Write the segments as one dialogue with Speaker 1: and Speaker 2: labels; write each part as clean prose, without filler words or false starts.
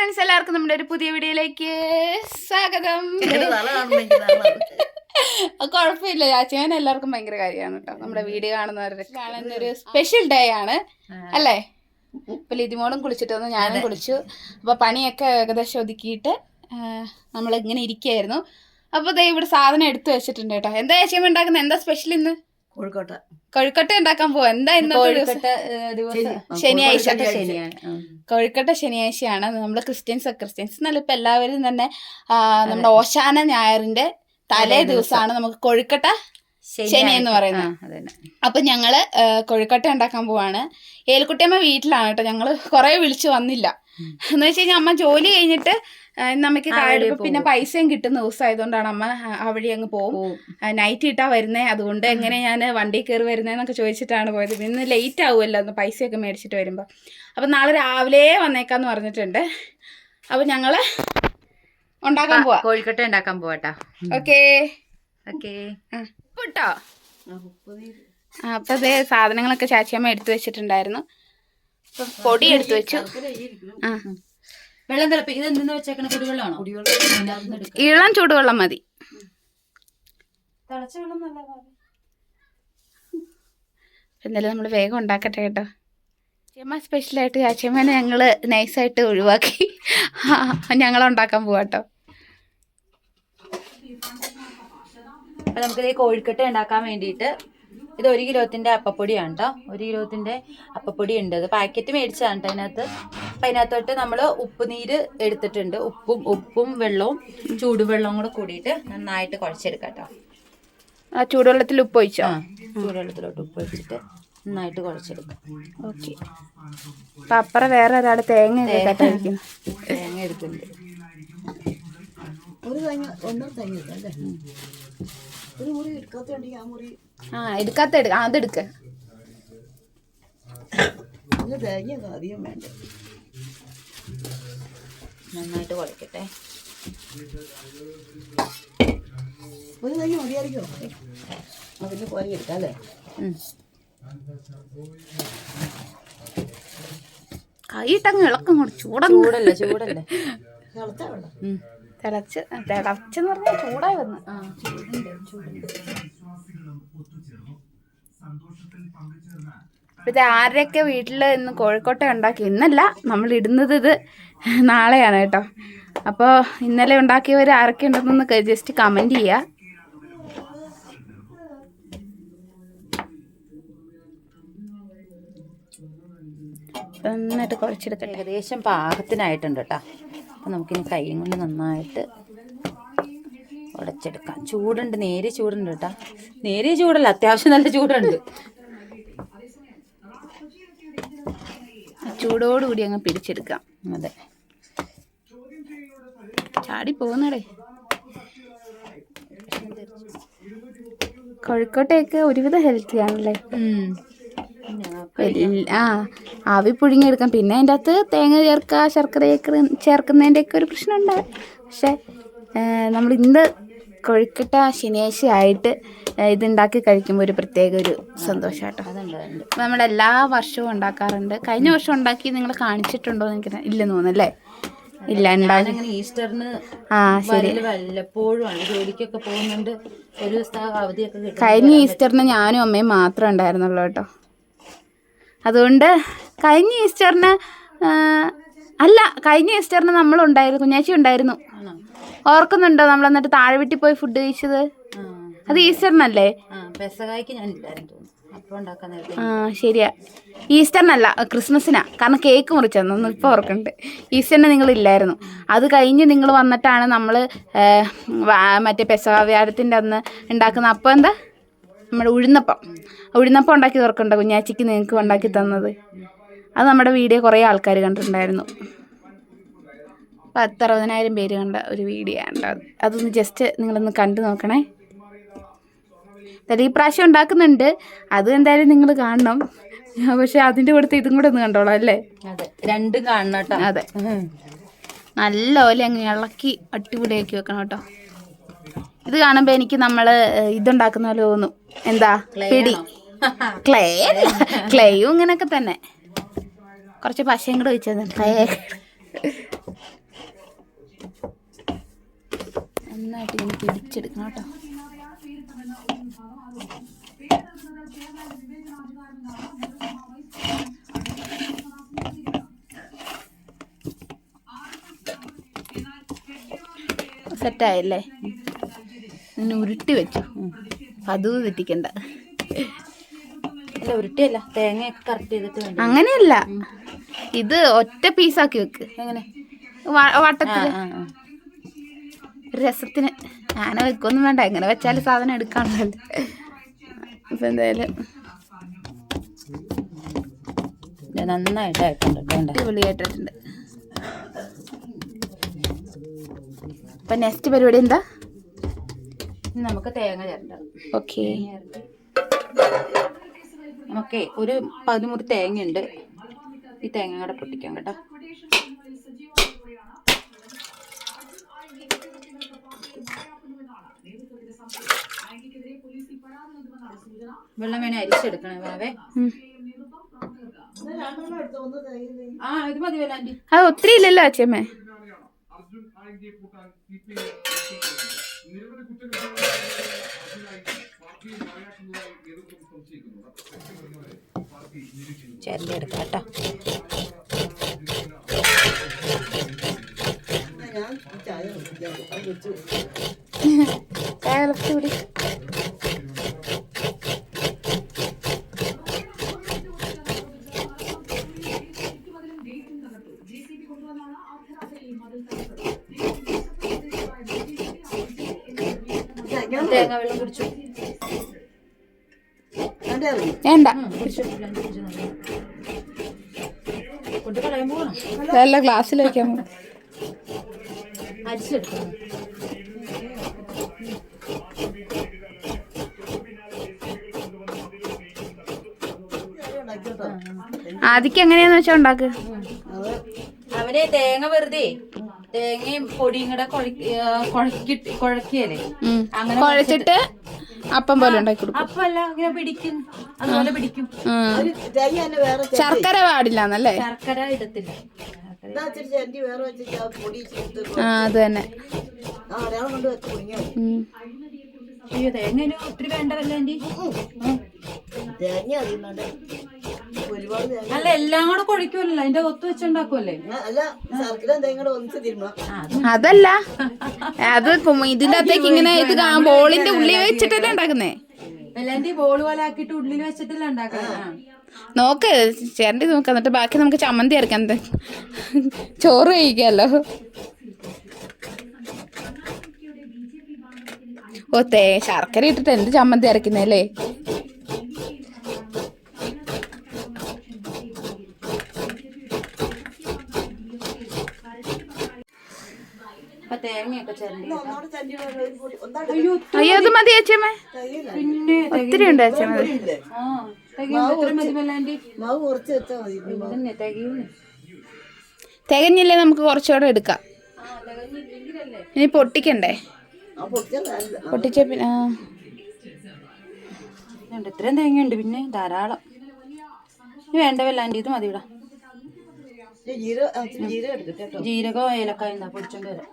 Speaker 1: Friends, എല്ലാവർക്കും നമ്മുടെ ഒരു പുതിയ വീഡിയോയിലേക്ക് സ്വാഗതം. കുഴപ്പമില്ല, ചാച്ചൻ എല്ലാവർക്കും ഭയങ്കര കാര്യമാണ് കേട്ടോ. നമ്മുടെ വീഡിയോ കാണുന്നവരുടെ കാണുന്നൊരു സ്പെഷ്യൽ ഡേ ആണ് അല്ലേ? ഇപ്പൊ ലിതിമോളും കുളിച്ചിട്ട് വന്നു, ഞാനും കുളിച്ചു. അപ്പൊ പണിയൊക്കെ ഏകദേശം ഒതുക്കിയിട്ട് നമ്മളിങ്ങനെ ഇരിക്കുകയായിരുന്നു. അപ്പൊ ദേ ഇവിടെ സാധനം എടുത്തു വെച്ചിട്ടുണ്ട് കേട്ടോ. എന്താ ചേച്ചിയമ്മ ഉണ്ടാക്കുന്നത്? എന്താ സ്പെഷ്യൽ ഇന്ന്? കൊഴുക്കട്ട ഉണ്ടാക്കാൻ പോവാ. എന്താ ഇന്ന്? ശനിയാഴ്ച. കൊഴുക്കട്ട ശനിയാഴ്ചയാണ്. നമ്മള് ക്രിസ്ത്യൻസ് എന്നല്ല, ഇപ്പൊ എല്ലാവരും തന്നെ നമ്മുടെ ഓശാന ഞായറിന്റെ തലേ ദിവസമാണ് നമുക്ക് കൊഴുക്കട്ട ശനി എന്ന് പറയുന്നത്. അപ്പൊ ഞങ്ങള് കൊഴുക്കട്ട ഉണ്ടാക്കാൻ പോവാണ്. ഏൽക്കുട്ടിയമ്മ വീട്ടിലാണ് കേട്ടോ. ഞങ്ങള് കുറെ വിളിച്ചു വന്നില്ല. എന്ന് വെച്ച് കഴിഞ്ഞാൽ അമ്മ ജോലി കഴിഞ്ഞിട്ട് നമുക്ക് കായെടുക്കും, പിന്നെ പൈസയും കിട്ടുന്ന ദിവസമായതുകൊണ്ടാണ് അമ്മ അവിടെ അങ്ങ് പോകും. നൈറ്റ് ഇട്ടാ വരുന്നേ, അതുകൊണ്ട് എങ്ങനെ ഞാൻ വണ്ടി കയറി വരുന്നതെന്നൊക്കെ ചോദിച്ചിട്ടാണ് പോയത്. ഇന്ന് ലേറ്റ് ആവുമല്ലോ ഒന്ന് പൈസയൊക്കെ മേടിച്ചിട്ട് വരുമ്പോൾ. അപ്പം നാളെ രാവിലെ വന്നേക്കാന്ന് പറഞ്ഞിട്ടുണ്ട്. അപ്പം ഞങ്ങള് ഉണ്ടാക്കാൻ പോവാ,
Speaker 2: കൊഴുക്കട്ട ഉണ്ടാക്കാൻ പോവാട്ടാ.
Speaker 1: ഓക്കേ കേട്ടോ. അപ്പൊ അതേ സാധനങ്ങളൊക്കെ ചാച്ചിയമ്മ എടുത്തു വെച്ചിട്ടുണ്ടായിരുന്നു. പൊടി എടുത്തു വെച്ചു.
Speaker 2: വെള്ളം തിളപ്പിക്കുന്നത് എന്തെന്ന് വെച്ചേക്കണ? കുടിവെള്ളമാണോ?
Speaker 1: ഇളം ചൂടുവെള്ളം മതി. എന്തായാലും നമ്മൾ വേഗം ഉണ്ടാക്കട്ടെ കേട്ടോ. ചാച്ചിയമ്മ സ്പെഷ്യലായിട്ട് ചാച്ചിയമ്മനെ ഞങ്ങള് നൈസായിട്ട് ഒഴിവാക്കി ഞങ്ങളുണ്ടാക്കാൻ പോവാട്ടോ.
Speaker 2: അപ്പൊ നമുക്ക് ഈ കോഴിക്കട്ട ഉണ്ടാക്കാൻ വേണ്ടിയിട്ട് ഇത് 1 കിലോത്തിന്റെ അപ്പപ്പൊടിയാണ് കേട്ടോ. 1 കിലോത്തിന്റെ അപ്പപ്പൊടി ഉണ്ട്. അത് പാക്കറ്റ് മേടിച്ചതാണ് കേട്ടോ അതിനകത്ത്. അപ്പം അതിനകത്തോട്ട് നമ്മൾ ഉപ്പുനീര് എടുത്തിട്ടുണ്ട്. ഉപ്പും വെള്ളവും ചൂടുവെള്ളവും കൂടെ കൂടിയിട്ട് നന്നായിട്ട് കുഴച്ചെടുക്കാം കേട്ടോ.
Speaker 1: ആ ചൂടുവെള്ളത്തിൽ ഉപ്പ് ഒഴിച്ചോ?
Speaker 2: ചൂടുവെള്ളത്തിലോട്ട് ഉപ്പ് ഒഴിച്ചിട്ട് നന്നായിട്ട് കുഴച്ചെടുക്കാം.
Speaker 1: ഓക്കെ. അപ്പം അപ്പുറം വേറെ ഒരാൾ തേങ്ങ എടുക്കുന്നുണ്ട്. അതെടുക്ക.
Speaker 2: നന്നായിട്ട് കുഴക്കട്ടെ.
Speaker 1: കൈയിട്ടങ്ങ് ഇളക്കം കൊണ്ട് ചൂടല്ലേ തിളച്ചെന്ന് പറഞ്ഞാൽ ചൂടായി വന്നു. ഇത് ആരുടെയൊക്കെ വീട്ടിൽ ഇന്ന് കോഴിക്കോട്ട ഉണ്ടാക്കി? ഇന്നല്ല, നമ്മൾ ഇടുന്നത് ഇത് നാളെയാണ് കേട്ടോ. അപ്പോൾ ഇന്നലെ ഉണ്ടാക്കിയവർ ആരൊക്കെ ഉണ്ടെന്നൊന്ന് ജസ്റ്റ് കമൻറ്റ് ചെയ്യുക. നന്നായിട്ട് കുഴച്ചെടുക്കട്ടെ.
Speaker 2: ഏകദേശം പാകത്തിനായിട്ടുണ്ട് കേട്ടോ. അപ്പം നമുക്കിനി കൈ കൊണ്ട് നന്നായിട്ട് ഉടച്ചെടുക്കാം. ചൂടുണ്ട്, നേരിയ ചൂടുണ്ട് കേട്ടോ. നേരിയ ചൂടല്ല, അത്യാവശ്യം നല്ല ചൂടുണ്ട്.
Speaker 1: ചൂടോടുകൂടി അങ്ങ് പിടിച്ചെടുക്കാം.
Speaker 2: അതെ,
Speaker 1: ചാടി പോകുന്നടേ. കോഴിക്കോട്ടയൊക്കെ ഒരുവിധം ഹെൽത്തി ആണല്ലേ. ആവി പുഴുങ്ങിയെടുക്കാം. പിന്നെ അതിൻ്റെ അകത്ത് തേങ്ങ ചേർക്കുക, ശർക്കര ചേർക്കുന്നതിൻ്റെയൊക്കെ ഒരു പ്രശ്നമുണ്ട്. പക്ഷെ നമ്മൾ ഇന്ന് കൊഴുക്കട്ട ശനിയാഴ്ച ആയിട്ട് ഇതുണ്ടാക്കി കഴിക്കുമ്പോൾ ഒരു പ്രത്യേക ഒരു സന്തോഷം കേട്ടോ. നമ്മൾ എല്ലാ വർഷവും ഉണ്ടാക്കാറുണ്ട്. കഴിഞ്ഞ വർഷം ഉണ്ടാക്കി നിങ്ങൾ കാണിച്ചിട്ടുണ്ടോ എന്ന് എനിക്ക് ഇല്ലെന്ന് തോന്നുന്നല്ലേ? ഇല്ല, ഉണ്ടാകും.
Speaker 2: ഈസ്റ്ററിന്
Speaker 1: ശരി,
Speaker 2: വല്ലപ്പോഴും ജോലിക്കൊക്കെ പോകുന്നുണ്ട്. ഒരു ദിവസത്തെ അവധിയൊക്കെ കിട്ടും.
Speaker 1: കഴിഞ്ഞ ഈസ്റ്ററിന് ഞാനും അമ്മയും മാത്രമേ ഉണ്ടായിരുന്നുള്ളൂ കേട്ടോ. അതുകൊണ്ട് കഴിഞ്ഞ ഈസ്റ്ററിന് നമ്മളുണ്ടായിരുന്നു, കുഞ്ഞാച്ചി ഉണ്ടായിരുന്നു. ഓർക്കുന്നുണ്ടോ? നമ്മൾ എന്നിട്ട് താഴെ വീട്ടിൽ പോയി ഫുഡ് കഴിച്ചത്? അത് ഈസ്റ്ററിനല്ലേ? ശരിയാ, ഈസ്റ്ററിനല്ല, ക്രിസ്മസിനാ. കാരണം കേക്ക് മുറിച്ചെന്നൊന്നും ഇപ്പോൾ ഓർക്കുന്നുണ്ട്. ഈസ്റ്ററിന് നിങ്ങളില്ലായിരുന്നു. അത് കഴിഞ്ഞ് നിങ്ങൾ വന്നിട്ടാണ് നമ്മൾ മറ്റേ പെസഹ വ്യാഴത്തിൻ്റെ അന്ന് ഉണ്ടാക്കുന്ന അപ്പം, എന്താ നമ്മുടെ ഉഴുന്നപ്പം ഉണ്ടാക്കി ഓർക്കുന്നുണ്ടോ? കുഞ്ഞാച്ചിക്ക് നിങ്ങൾക്ക് ഉണ്ടാക്കി തന്നത്. അത് നമ്മുടെ വീഡിയോ കുറേ ആൾക്കാർ കണ്ടിട്ടുണ്ടായിരുന്നു. 10,000-60,000 പേര് കണ്ട ഒരു വീഡിയോ ആണ്. അതൊന്ന് ജസ്റ്റ് നിങ്ങളൊന്ന് കണ്ടു നോക്കണേ. ഈ പ്രാവശ്യം ഉണ്ടാക്കുന്നുണ്ട്, അത് എന്തായാലും നിങ്ങൾ കാണണം. പക്ഷെ അതിൻ്റെ കൂടെ ഇതും കൂടെ ഒന്ന് കണ്ടോളാം അല്ലേ?
Speaker 2: രണ്ടും കാണണം കേട്ടോ.
Speaker 1: അതെ, നല്ലപോലെ അങ്ങ് ഇളക്കി അടിപൊളിയാക്കി വെക്കണം കേട്ടോ. ഇത് കാണുമ്പോൾ എനിക്ക് നമ്മൾ ഇതുണ്ടാക്കുന്ന പോലെ തോന്നും. എന്താ പിടി ക്ലേയും ഇങ്ങനെയൊക്കെ തന്നെ. കുറച്ച് പശയും കൂടെ ഒഴിച്ചത് ക്ലേ നന്നായിട്ട് ഇങ്ങനെ പിടിച്ചെടുക്കണം കേട്ടോ. സെറ്റായല്ലേ? പിന്നെ ഉരുട്ടി വെച്ചു, അതും തെറ്റിക്കണ്ട.
Speaker 2: ഉരുട്ടിയല്ല, തേങ്ങയൊക്കെ കറക്റ്റ് ചെയ്തിട്ട്.
Speaker 1: അങ്ങനെയല്ല, ഇത് ഒറ്റ പീസാക്കി വെക്ക്.
Speaker 2: എങ്ങനെ?
Speaker 1: വട്ടത്തിൽ ഒരു രസത്തിന്. അങ്ങനെ വെക്കൊന്നും വേണ്ട, എങ്ങനെ വെച്ചാലും സാധനം എടുക്കാണല്ലോ. അപ്പൊ എന്തായാലും
Speaker 2: നന്നായിട്ടായിട്ടുണ്ട്,
Speaker 1: അടിപൊളിയായിട്ടുണ്ട്. അപ്പൊ നെക്സ്റ്റ് പരിപാടി എന്താ?
Speaker 2: നമുക്ക് തേങ്ങ ചേർക്കണം.
Speaker 1: ഓക്കെ,
Speaker 2: നമുക്ക് ഒരു 13 തേങ്ങ ഉണ്ട്. ഈ തേങ്ങ കൂടെ പൊട്ടിക്കാം കേട്ടോ. വെള്ളം വേണേ അരിച്ചെടുക്കണേ വാവേ. ഇത് മതിയല്ലോ ആന്റി.
Speaker 1: അത് ഒത്തിരി ഇല്ലല്ലോ അച്ഛമ്മേ.
Speaker 2: ചേർത്ത് എടുക്കാം കേട്ടോ. തേങ്ങ വെള്ളം കുടിച്ചു.
Speaker 1: വേണ്ട,
Speaker 2: കൊണ്ട് കളയാൻ പോകണം.
Speaker 1: നല്ല ഗ്ലാസ്സിൽ വെക്കാൻ
Speaker 2: അരിച്ചെടുക്കണം.
Speaker 1: ആദ്യം എങ്ങനെയാന്ന് വെച്ചാ ഉണ്ടാക്ക്.
Speaker 2: അവന് തേങ്ങ വെറുതെ തേങ്ങയും പൊടിയും കൂടെ കുഴക്കിയല്ലേ, അങ്ങനെ
Speaker 1: കുഴച്ചിട്ട് അപ്പം പോലെ ഉണ്ടാക്കി കൊടുക്കും.
Speaker 2: അപ്പല്ല ഇങ്ങനെ പിടിക്കും, അതുപോലെ പിടിക്കും.
Speaker 1: ശർക്കര പാടില്ലാന്നല്ലേ?
Speaker 2: ശർക്കര ഇടത്തില്ല.
Speaker 1: അത് തന്നെ.
Speaker 2: അയ്യോ, തേങ്ങ ഒത്തിരി വേണ്ടതല്ലേ ആന്റി? അല്ല, എല്ലാം കൂടെ കുഴക്കുമല്ലോ, അതിന്റെ ഒത്തു വെച്ചുണ്ടാക്കുമല്ലേ?
Speaker 1: അതല്ല, അത് ഇതിന്റെ അകത്തേക്ക് ഇങ്ങനെ ഇത് ബോളിന്റെ ഉള്ളിൽ വെച്ചിട്ടല്ലേ ഉണ്ടാക്കുന്നേ?
Speaker 2: എല്ലാം ബോൾ പോലെ ആക്കിയിട്ട് ഉള്ളിൽ വെച്ചിട്ടല്ലേ ഉണ്ടാക്കണേ?
Speaker 1: നോക്ക് ചേരണ്ടി നോക്ക്, എന്നിട്ട് ബാക്കി നമുക്ക് ചമ്മന്തി അരക്കാം. എന്താ ചോറ് കഴിക്കാമല്ലോ. ഓ, ശർക്കര ഇട്ടിട്ട് എന്ത് ചമ്മന്തി അരക്കുന്നല്ലേ? അയ്യോ, അത് മതി അച്ഛമ്മ.
Speaker 2: പിന്നെ
Speaker 1: ഒത്തിരി ഉണ്ട് അച്ഛമ്മ. തികഞ്ഞില്ലേ? നമുക്ക് കുറച്ചുകൂടെ എടുക്കാം. ഇനി പൊട്ടിക്കണ്ടേ? പൊട്ടിച്ച പിന്നെ
Speaker 2: ഇത്രയും തേങ്ങയുണ്ട്, പിന്നെ ധാരാളം. ഇനി വേണ്ടവല്ല ആന്റി, ഇത് മതിയിടാ. ജീരകോ ഏലക്കായ പൊടിച്ചോണ്ട് വരാം.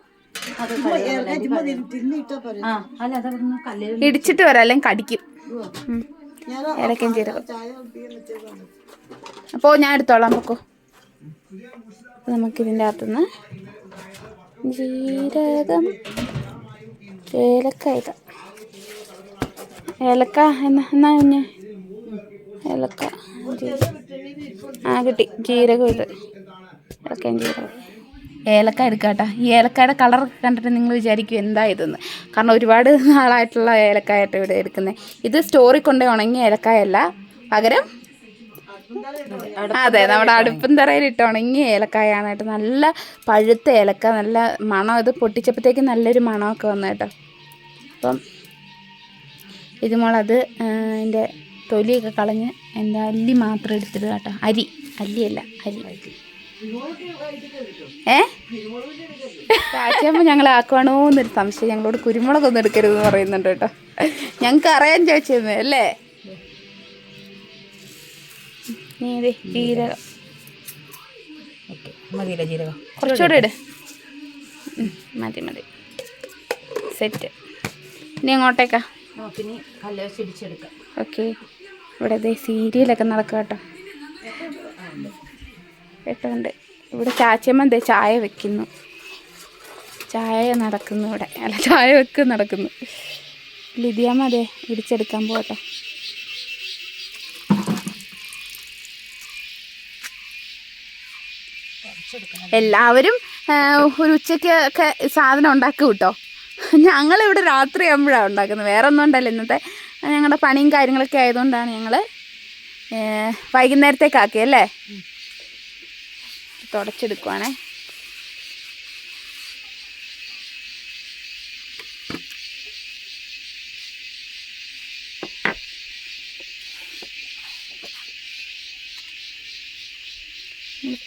Speaker 1: ഇടിച്ചിട്ട് വരാം, അല്ലെങ്കിൽ കടിക്കും. ഏലക്കയും ജീരകം. അപ്പോ ഞാൻ എടുത്തോളാം, പൊക്കോ. നമുക്കിതിൻ്റെ അകത്തുനിന്ന് ജീരകം, ഏലക്ക ഇതാ. ഏലക്ക എന്നാ കുഞ്ഞ്? ഏലക്ക കിട്ടി. ജീരകം ഇത്, ഏലക്കയും ജീരകം. ഏലക്ക എടുക്കാട്ടോ. ഈ ഏലക്കായുടെ കളറൊക്കെ കണ്ടിട്ട് നിങ്ങൾ വിചാരിക്കും എന്താ ഇതെന്ന്. കാരണം ഒരുപാട് നാളായിട്ടുള്ള ഏലക്കായിട്ട് ഇവിടെ എടുക്കുന്നത്. ഇത് സ്റ്റോറിൽ കൊണ്ട് ഉണങ്ങിയ ഏലക്കായല്ല, പകരം അതെ നമ്മുടെ അടുപ്പും തറയിലിട്ട് ഉണങ്ങിയ ഏലക്കായാണ് കേട്ടോ. നല്ല പഴുത്ത ഏലക്ക, നല്ല മണം. ഇത് പൊട്ടിച്ചപ്പോഴത്തേക്ക് നല്ലൊരു മണമൊക്കെ വന്നു കേട്ടോ. അപ്പം ഇതുമോളത് അതിൻ്റെ തൊലിയൊക്കെ കളഞ്ഞ് എൻ്റെ അല്ലി മാത്രം എടുത്തിട്ട് കേട്ടോ. അല്ലിയല്ല, അരി. ആക്കിയപ്പോൾ ഞങ്ങൾ ആക്കുവാണോ എന്നൊരു സംശയം. ഞങ്ങളോട് കുരുമുളകൊന്നും എടുക്കരുതെന്ന് പറയുന്നുണ്ട് കേട്ടോ. ഞങ്ങൾക്ക് അറിയാൻ ചോദിച്ചിരുന്നേ അല്ലേ? ജീരകം
Speaker 2: മതിയില്ല, ജീരകം
Speaker 1: കുറച്ചുകൂടെ ഇട്. മതി. സെറ്റ്. ഇനി എങ്ങോട്ടേക്കാ?
Speaker 2: നമുക്കിനി കല്ല് വെച്ച് ഇടിച്ചെടുക്കാം.
Speaker 1: ഓക്കെ. ഇവിടെ ദേ സീരിയലൊക്കെ നടക്കുക കേട്ടോ. കേട്ടോണ്ട് ഇവിടെ ചാച്ചമ്മ ദേ ചായ വെക്കുന്നു. ചായ നടക്കുന്നു ഇവിടെ. അല്ല, ചായ വെക്ക് നടക്കുന്നു. ലിതിയമ്മ അതെ ഇടിച്ചെടുക്കാൻ പോകട്ടോ. എല്ലാവരും ഒരു ഉച്ചയ്ക്ക് ഒക്കെ സാധനം ഉണ്ടാക്കും കേട്ടോ. ഞങ്ങളിവിടെ രാത്രി ആകുമ്പോഴാണ് ഉണ്ടാക്കുന്നത്. വേറെ ഒന്നും ഉണ്ടല്ലോ. ഇന്നത്തെ ഞങ്ങളുടെ പണിയും കാര്യങ്ങളൊക്കെ ആയതുകൊണ്ടാണ് ഞങ്ങൾ വൈകുന്നേരത്തേക്കാക്കിയല്ലേ. തുടച്ചെടുക്കുവാണേ.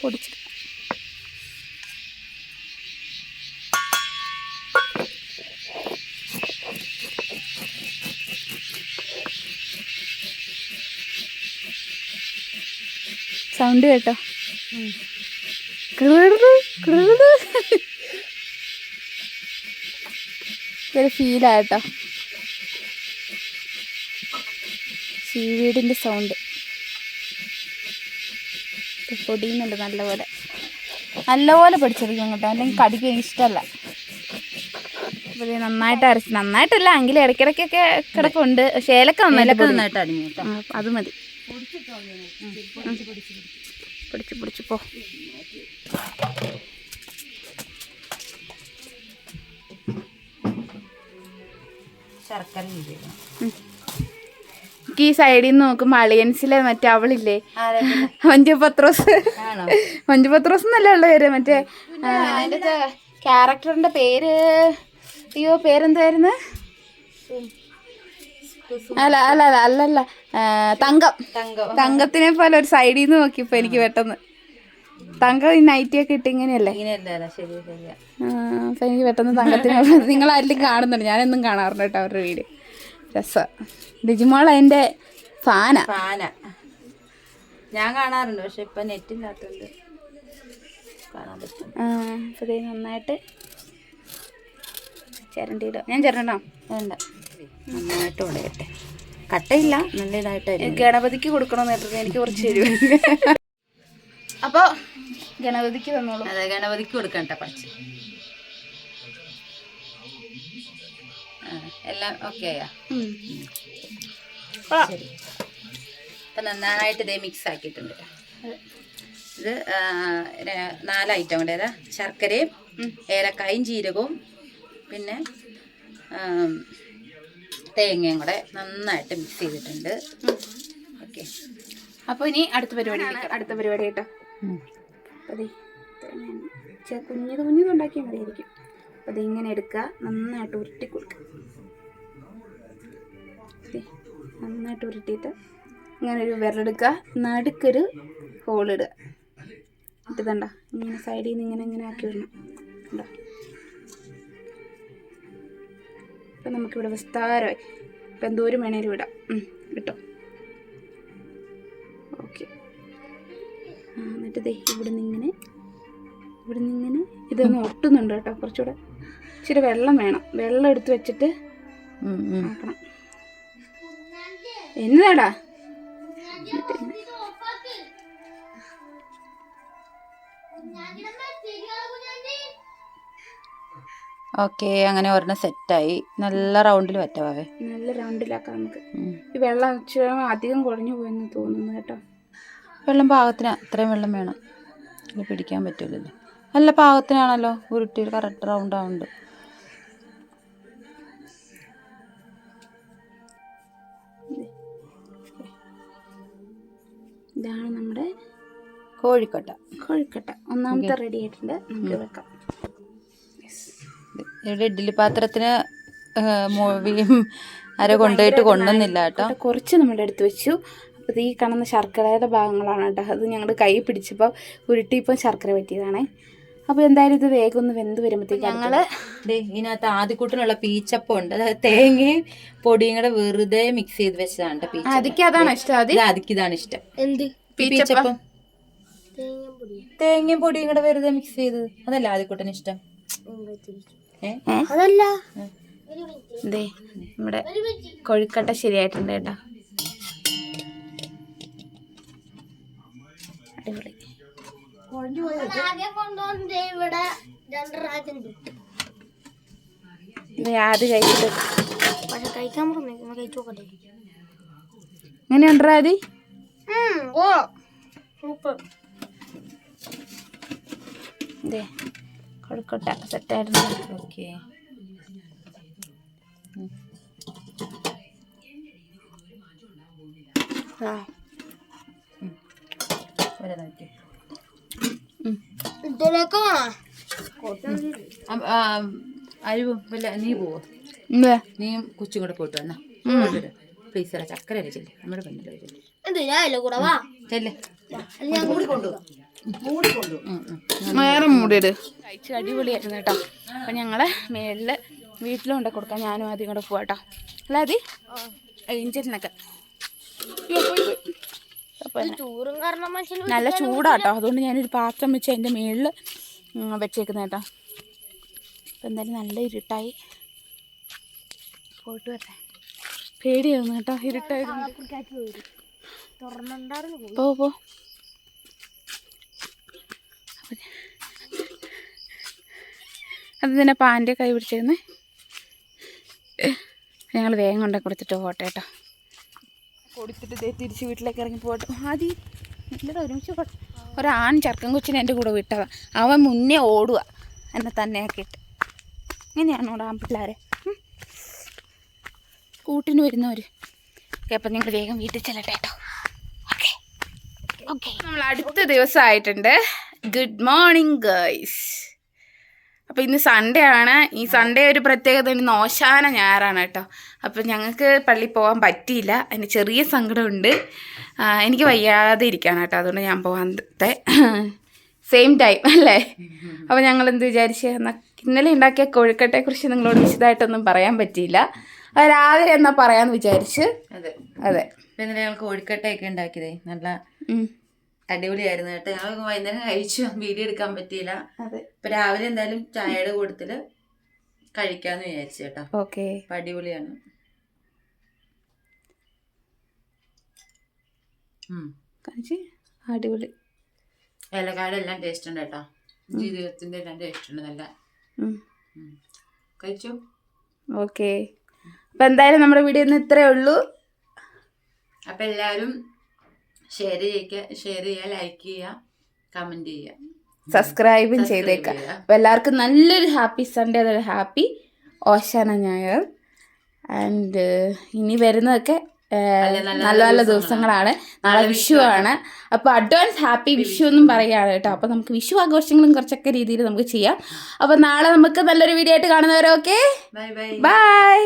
Speaker 1: പൊടിച്ചെടുക്കാം. സൗണ്ട് കേട്ടോ. ഒരു ഫീലാട്ടോ. സീവീഡിൻ്റെ സൗണ്ട് പൊടിയുന്നുണ്ട്. നല്ലപോലെ പൊടിച്ചെടുക്കും കേട്ടോ. അല്ലെങ്കിൽ കടിക്ക് ഇഷ്ടമല്ല. അപ്പോൾ ഇത് നന്നായിട്ടല്ല എങ്കിലും ഇടയ്ക്കിടയ്ക്കൊക്കെ കിടപ്പുണ്ട്. പക്ഷേ ഏലക്ക നന്നായിട്ട്
Speaker 2: അടിഞ്ഞു.
Speaker 1: അത് മതി. പൊടിച്ച് പോ.
Speaker 2: ശർക്കര
Speaker 1: ഈ സൈഡിൽ നിന്ന് നോക്കുമ്പോൾ അളിയൻസിലെ മറ്റേ അവളില്ലേ, മഞ്ജുപത്രോസ് എന്നല്ല ഉള്ള പേര്. മറ്റേ അതിൻ്റെ ക്യാരക്ടറിൻ്റെ പേര്, അയ്യോ പേരെന്തായിരുന്നു? അല്ല തങ്കത്തിനെ പോലെ ഒരു സൈഡിൽ നിന്ന് നോക്കിയപ്പോ എനിക്ക് പെട്ടെന്ന് തങ്കം ഈ നൈറ്റിയൊക്കെ ഇട്ട് ഇങ്ങനെയല്ലേ. അപ്പൊ എനിക്ക് പെട്ടെന്ന് തങ്കത്തിനെ നിങ്ങളാരെങ്കിലും കാണുന്നുണ്ട്. ഞാനെന്നും കാണാറുണ്ട് കേട്ടോ അവരുടെ വീട്. രസം. ഡിജിമോൾ അതിന്റെ ഫാനാ.
Speaker 2: ഞാൻ കാണാറുണ്ട്, പക്ഷെ ഇപ്പൊ നെറ്റില്ലാത്തോണ്ട് കാണാൻ പറ്റും.
Speaker 1: അപ്പൊ നന്നായിട്ട് ചിരണ്ടിയിടുക. ഞാൻ ചിരണ്ടോ?
Speaker 2: വേണ്ട, നന്നായിട്ട് ഉടയട്ടെ. കട്ടയില്ല, നല്ല ഇതായിട്ട്.
Speaker 1: ഗണപതിക്ക് കൊടുക്കണമെന്ന് കേട്ടത് എനിക്ക് കുറച്ച് തരും. അപ്പോൾ ഗണപതിക്ക് തന്നോളൂ.
Speaker 2: അതെ, ഗണപതിക്ക് കൊടുക്കണ്ട കുറച്ച്. എല്ലാം ഓക്കെ ആയാ? ശരി. അപ്പം നന്നായിട്ട് ഇതേ മിക്സ് ആക്കിയിട്ടുണ്ട്. ഇത് 4 ഐറ്റം കൂടെ ഏതാ? ശർക്കരയും ഏലക്കായും ജീരകവും പിന്നെ തേങ്ങയും കൂടെ നന്നായിട്ട് മിക്സ് ചെയ്തിട്ടുണ്ട്. ഓക്കെ.
Speaker 1: അപ്പോൾ ഇനി അടുത്ത പരിപാടി കേട്ടോ. അതെ, കുഞ്ഞിതുണ്ടാക്കിയാൽ മതിയായിരിക്കും. അപ്പോൾ അതിങ്ങനെ എടുക്കുക, നന്നായിട്ട് ഉരുട്ടി കൊടുക്കുക. നന്നായിട്ട് ഉരുട്ടിയിട്ട് ഇങ്ങനെ ഒരു വിരലെടുക്കുക, നടുക്കൊരു ഹോളിടുക. ഇതണ്ട ഇങ്ങനെ സൈഡിൽ നിന്ന് ഇങ്ങനെ ആക്കി വിടണം. ഉണ്ടോ? അപ്പം നമുക്കിവിടെ വിസ്താരമായി. ഇപ്പം എന്തോരം വേണേലും ഇടാം കേട്ടോ. ഓക്കെ. എന്നിട്ട് ദേ ഇവിടെ നിന്ന് ഇങ്ങനെ ഇതൊന്ന് ഒട്ടുന്നുണ്ട് കേട്ടോ. കുറച്ചുകൂടെ ഇച്ചിരി വെള്ളം വേണം. വെള്ളം എടുത്ത് വെച്ചിട്ട് ആക്കണം. എന്നതാടാ?
Speaker 2: ഓക്കെ, അങ്ങനെ ഒരെണ്ണം സെറ്റായി. നല്ല റൗണ്ടിൽ പറ്റാവേ.
Speaker 1: നല്ല റൗണ്ടിലാക്കാം നമുക്ക്. ഈ വെള്ളം അധികം കുഴഞ്ഞു പോയെന്ന് തോന്നുന്നു കേട്ടോ.
Speaker 2: വെള്ളം പാകത്തിന്, അത്രയും വെള്ളം വേണം. ഇത് പിടിക്കാൻ പറ്റില്ലല്ലോ. നല്ല പാകത്തിനാണല്ലോ ഉരുട്ടി കറക്റ്റ് റൗണ്ട് ആവുന്നുണ്ട്.
Speaker 1: ഇതാണ് നമ്മുടെ
Speaker 2: കോഴിക്കട്ട.
Speaker 1: ഒന്നാമത്തെ റെഡി ആയിട്ടുണ്ട്. നമുക്ക് വെക്കാം.
Speaker 2: ഇവിടെ ഇഡ്ഡലി പാത്രത്തിന് അര കൊണ്ടുപോയിട്ട് കൊണ്ടുവന്നില്ല കേട്ടോ.
Speaker 1: കുറച്ച് നമ്മുടെ അടുത്ത് വെച്ചു. അപ്പോൾ ഈ കാണുന്ന ശർക്കരയുടെ ഭാഗങ്ങളാണ് കേട്ടോ. അത് ഞങ്ങൾ കൈ പിടിച്ചപ്പോൾ ഉരുട്ടിയപ്പോൾ ശർക്കര പറ്റിയതാണേ. അപ്പോൾ എന്തായാലും ഇത് വേഗം ഒന്ന് വെന്ത് വരുമ്പോഴത്തേക്ക് ഞങ്ങൾ
Speaker 2: ഇതിനകത്ത് ആദ്യക്കൂട്ടിനുള്ള പീച്ചപ്പം ഉണ്ട്. അതായത് തേങ്ങയും പൊടിയും കൂടെ വെറുതെ മിക്സ് ചെയ്ത് വെച്ചതാണ് പീച്ചപ്പം.
Speaker 1: അതാണ് ഇഷ്ടം.
Speaker 2: ഇതാണ് ഇഷ്ടം. എന്ത് പീച്ചപ്പം? തേങ്ങയും പൊടിയും കൂടെ വെറുതെ മിക്സ് ചെയ്ത്. അതല്ല ആദ്യക്കൂട്ടിന് ഇഷ്ടം.
Speaker 1: ഇതേ നമ്മുടെ കൊഴുക്കട്ട ശരിയായിട്ടുണ്ട് കേട്ടോ. അടിപൊളി. ഇത് ആദ്യം കഴിച്ചിട്ട് എങ്ങനെയുണ്ടോ ആദി? ഇതേ കൊഴുക്കട്ട സെറ്റായിരുന്നു.
Speaker 2: ഓക്കെ. നീ പോവോ? നീയും കൊച്ചും കൂടെ പോയിട്ട് വന്നാ പ്ലീസ്. ചക്കര ചെല്ലേ നമ്മുടെ പെണ്ണിലെ ചെല്ലേ.
Speaker 1: വേറെ മൂടിയിട്. കഴിച്ച് അടിപൊളിയായിരുന്നു കേട്ടോ. അപ്പം ഞങ്ങള് മേളില് വീട്ടിലും കൊണ്ട് കൊടുക്കാം. ഞാനും ആദ്യം കൂടെ പോവാട്ടോ. അല്ലാതെ ഏഞ്ചലിനൊക്കെ നല്ല ചൂടാട്ടോ. അതുകൊണ്ട് ഞാനൊരു പാത്രം വെച്ച് അതിൻ്റെ മേളിൽ വെച്ചേക്കുന്ന കേട്ടോ. അപ്പം എന്തായാലും നല്ല ഇരുട്ടായി. പോയിട്ട് വരട്ടെ. പേടിയായിരുന്നു കേട്ടോ ഇരുട്ടായിരുന്നു. പോ അത് തന്നെ പാൻ്റെ കൈ പിടിച്ചേന്ന് ഞങ്ങൾ വേഗം കൊണ്ടേ കൊടുത്തിട്ട് പോട്ടെ കേട്ടോ. കൊടുത്തിട്ട് തിരിച്ച് വീട്ടിലേക്ക് ഇറങ്ങി പോട്ടെ. ആദ്യം വീട്ടിലൂടെ ഒരുമിച്ച് പോട്ടെ. ഒരാൺ ചെറുക്കൻ കൊച്ചിനെ എൻ്റെ കൂടെ വിട്ടതാണ്. അവൻ മുന്നേ ഓടുക എന്നെ തന്നെയാക്കിയിട്ട്. ഇങ്ങനെയാണ് ഇവിടെ ആൺപിള്ളേരെ കൂട്ടിന് വരുന്നവർ. ഓക്കെ, അപ്പം നിങ്ങൾ വേഗം വീട്ടിൽ ചെല്ലട്ടെ കേട്ടോ. Okay okay. നമ്മൾ അടുത്ത ദിവസമായിട്ടുണ്ട്. Good morning guys. അപ്പോൾ ഇന്ന് സൺഡേ ആണ്. ഈ സൺഡേ ഒരു പ്രത്യേകത, ഇന്ന് ഓശാന ഞായറാണ് കേട്ടോ. അപ്പം ഞങ്ങൾക്ക് പള്ളിയിൽ പോകാൻ പറ്റിയില്ല. അതിന് ചെറിയ സങ്കടമുണ്ട്. എനിക്ക് വയ്യാതെ ഇരിക്കുകയാണ് കേട്ടോ. അതുകൊണ്ട് ഞാൻ പോകാത്തെ സെയിം ടൈം അല്ലേ. അപ്പോൾ ഞങ്ങൾ എന്ത് വിചാരിച്ച്, എന്നാൽ ഇന്നലെ ഉണ്ടാക്കിയ കൊഴുക്കട്ടയെക്കുറിച്ച് നിങ്ങളോട് വിശദമായിട്ടൊന്നും പറയാൻ പറ്റിയില്ല. അത് രാവിലെ എന്നാ പറയാമെന്ന് വിചാരിച്ച്. അതെ
Speaker 2: ഇന്നലെ ഞങ്ങൾ കൊഴുക്കട്ടയൊക്കെ ഉണ്ടാക്കിയതേ നല്ല അടിപൊളിയായിരുന്നു കേട്ടോ. ഞങ്ങൾ വൈകുന്നേരം കഴിച്ചു, വീഡിയോ എടുക്കാൻ പറ്റിയില്ല. ഇപ്പൊ രാവിലെ എന്തായാലും ചായയുടെ കൂട്ടത്തില് കഴിക്കാന്ന് വിചാരിച്ചു കേട്ടോ.
Speaker 1: ഓക്കെ,
Speaker 2: അടിപൊളിയാണ്.
Speaker 1: അടിപൊളി.
Speaker 2: ഏലക്കായുടെ എല്ലാം ടേസ്റ്റ് ഉണ്ട് കേട്ടോ. ജീവിതത്തിന്റെ എല്ലാം ടേസ്റ്റ് ഉണ്ട്. നല്ല കഴിച്ചു.
Speaker 1: ഓക്കെ, അപ്പൊ എന്തായാലും നമ്മുടെ വീഡിയോ ഇന്ന് ഇത്രയേ ഉള്ളൂ.
Speaker 2: അപ്പൊ എല്ലാവരും ഷെയർ ചെയ്യുക, ലൈക്ക് ചെയ്യുക, കമന്റ് ചെയ്യുക,
Speaker 1: സബ്സ്ക്രൈബും ചെയ്തേക്കാം. അപ്പൊ എല്ലാവർക്കും നല്ലൊരു ഹാപ്പി സൺഡേ, അതൊരു ഹാപ്പി ഓശാന ഞായർ. ആൻഡ് ഇനി വരുന്നതൊക്കെ നല്ല നല്ല ദിവസങ്ങളാണ്. നാളെ വിഷു ആണ്. അപ്പോൾ അഡ്വാൻസ് ഹാപ്പി വിഷു എന്നും പറയുകയാണ് കേട്ടോ. അപ്പോൾ നമുക്ക് വിഷു ആഘോഷങ്ങളും കുറച്ചൊക്കെ രീതിയിൽ നമുക്ക് ചെയ്യാം. അപ്പോൾ നാളെ നമുക്ക് നല്ലൊരു വീഡിയോ ആയിട്ട് കാണുന്നവരെ. Okay,
Speaker 2: bye bye.
Speaker 1: ബൈ.